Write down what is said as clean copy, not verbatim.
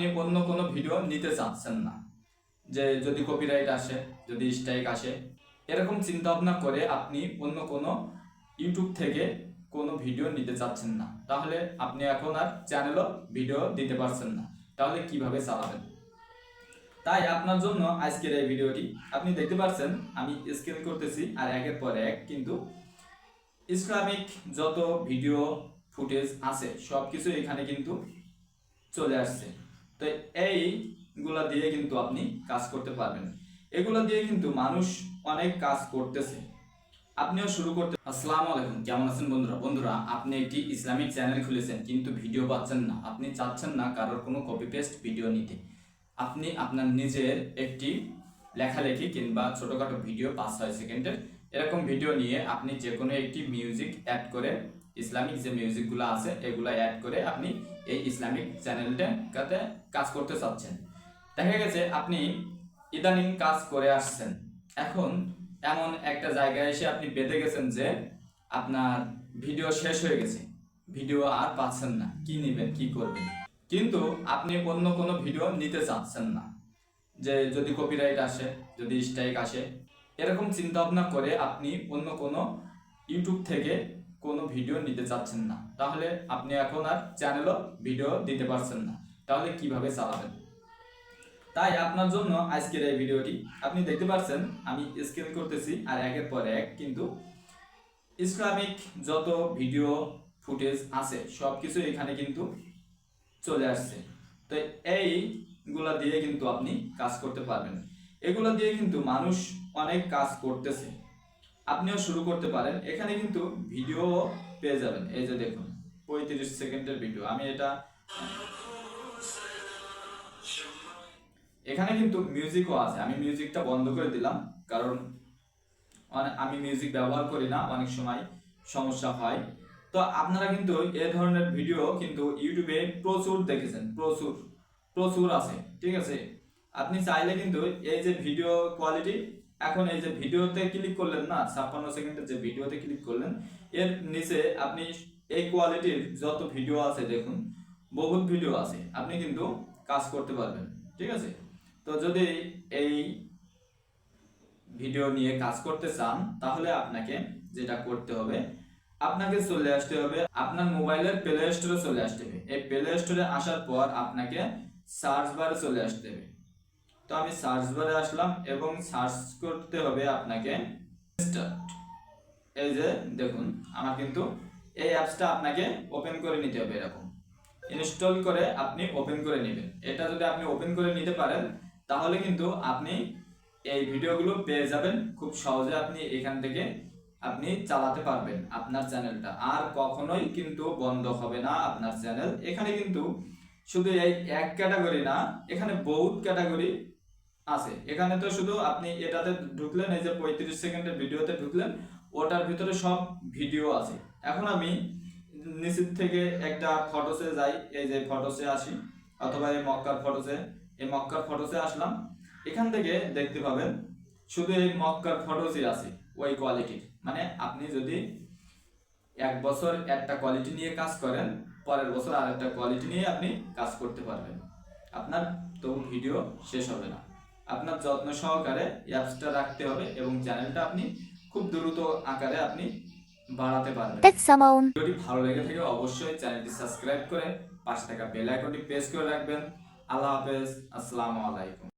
আপনি অন্য কোনো ভিডিও নিতে চাচ্ছেন না, যে যদি কপিরাইট আসে, যদি স্ট্রাইক আসে, এরকম চিন্তা ভাবনা করে আপনি অন্য কোনো ইউটিউব থেকে কোনো ভিডিও নিতে চাচ্ছেন না, তাহলে আপনি এখন আর চ্যানেলও ভিডিও দিতে পারছেন না, তাহলে কিভাবে চালাবেন? তাই আপনার জন্য আজকের এই ভিডিওটি। আপনি দেখতে পাচ্ছেন আমি স্ক্রিন করতেছি, আর একের পর এক কিন্তু ইসলামিক যত ভিডিও ফুটেজ আছে সব কিছু এখানে কিন্তু চলে আসছে। তো এইগুলা দিয়ে কিন্তু আপনি কাজ করতে পারবেন। এগুলা দিয়ে কিন্তু মানুষ অনেক কাজ করতেছে, আপনিও শুরু করতে। আসসালামু আলাইকুম, কেমন আছেন বন্ধুরা, আপনি একটি ইসলামিক চ্যানেল খুলেছেন কিন্তু ভিডিও পাচ্ছেন না, আপনি চাচ্ছেন না কারোর কোনো কপি পেস্ট ভিডিও নিতে। আপনি আপনার নিজের একটি লেখালেখি কিংবা ছোটোখাটো ভিডিও 5-6 সেকেন্ডের এরকম ভিডিও নিয়ে আপনি যে কোনো একটি মিউজিক অ্যাড করে, ইসলামিক যে মিউজিকগুলো আছে এগুলো অ্যাড করে আপনি এই ইসলামিক চ্যানেলটাতে কাজ করতে চাচ্ছেন। দেখা গেছে আপনি ইদানিং কাজ করে আসছেন, এখন এমন একটা জায়গায় এসে আপনি বেঁধে গেছেন যে আপনার ভিডিও শেষ হয়ে গেছে, ভিডিও আর পাচ্ছেন না, কি নেবেন কি করবেন, কিন্তু আপনি অন্য কোনো ভিডিও নিতে চাচ্ছেন না, যে যদি কপিরাইট আসে, যদি স্ট্রাইক আসে, এরকম চিন্তা ভাবনা করে আপনি অন্য কোনো ইউটিউব থেকে কোনো ভিডিও নিতে চাচ্ছেন না, তাহলে আপনি এখন আর চ্যানেলও ভিডিও দিতে পারছেন না, তাহলে কিভাবে চালাবেন? তাই আপনার জন্য আজকের এই ভিডিওটি। আপনি দেখতে পাচ্ছেন আমি স্ক্রিন করতেছি, আর একের পর এক কিন্তু ইসলামিক যত ভিডিও ফুটেজ আছে সব কিছু এখানে কিন্তু চলে আসছে। তো এইগুলা দিয়ে কিন্তু আপনি কাজ করতে পারবেন। এগুলা দিয়ে কিন্তু মানুষ অনেক কাজ করতেছে, আপনিও শুরু করতে পারেন। এখানে কিন্তু ভিডিও পেয়ে যাবেন, এই যে দেখুন 35 সেকেন্ডের ভিডিও। আমি এটা এখানে কিন্তু মিউজিকও আছে, আমি মিউজিকটা বন্ধ করে দিলাম, কারণ আমি মিউজিক ব্যবহার করি না, অনেক সময় সমস্যা হয়। তো আপনারা কিন্তু এই ধরনের ভিডিও কিন্তু ইউটিউবে প্রচুর দেখেছেন, প্রচুর প্রচুর আছে, ঠিক আছে? আপনি চাইলে কিন্তু এই যে ভিডিও কোয়ালিটি, এখন এই যে ভিডিওতে ক্লিক করলেন না, 56 সেকেন্ডের যে ভিডিওতে ক্লিক করলেন, এর নিচে আপনি এই কোয়ালিটির যত ভিডিও আছে দেখুন, বহুত ভিডিও আছে, আপনি কিন্তু কাজ করতে পারবেন, ঠিক আছে? তো যদি এই ভিডিও নিয়ে কাজ করতে চান, তাহলে আপনাকে যেটা করতে হবে, আপনাকে চলে আসতে হবে আপনার মোবাইলের প্লে স্টোরে, চলে আসতে হবে। এই প্লে স্টোরে আসার পর আপনাকে সার্চ বারে চলে আসতে হবে। তো আমি সার্চ বারে আসলাম এবং সার্চ করতে হবে আপনাকে স্টার্ট। এই যে দেখুন আমার কিন্তু এই অ্যাপসটা আপনাকে ওপেন করে নিতে হবে, এরকম ইনস্টল করে আপনি ওপেন করে নেবেন। এটা যদি আপনি ওপেন করে নিতে পারেন, তাহলে কিন্তু আপনি এই ভিডিওগুলো পেয়ে যাবেন খুব সহজে। আপনি এখান থেকে আপনি চালাতে পারবেন আপনার চ্যানেলটা, আর কখনোই কিন্তু বন্ধ হবে না আপনার চ্যানেল। এখানে কিন্তু শুধু এই এক ক্যাটাগরি না, এখানে বহুত ক্যাটাগরি আছে। এখানে তো শুধু আপনি এটাতে ঢুকলেন, এই যে 35 সেকেন্ডের ভিডিওতে ঢুকলেন, ওটার ভিতরে সব ভিডিও আছে। এখন আমি নিচের থেকে একটা ফটোসে যাই, এই যে ফটোসে আসি, অথবা এই মক্কার ফটোসে আসলাম। এখান থেকে দেখতে পাবেন শুধু এই মক্কার ফটোসই আছে ওই কোয়ালিটির। মানে আপনি যদি এক বছর একটা কোয়ালিটি নিয়ে কাজ করেন, পরের বছর আরেকটা কোয়ালিটি নিয়ে আপনি কাজ করতে পারবেন, আপনার তো ভিডিও শেষ হবে না। আপনার যত্ন সহকারে অ্যাপসটা রাখতে হবে এবং চ্যানেলটা আপনি খুব দ্রুত আকারে আপনি বাড়াতে পারবেন। ভিডিওটি ভালো লেগে থাকে অবশ্যই চ্যানেলটি সাবস্ক্রাইব করে পাশে থাকা বেল আইকনটি প্রেস করে রাখবেন। আল্লাহ হাফেজ, আসসালামু আলাইকুম।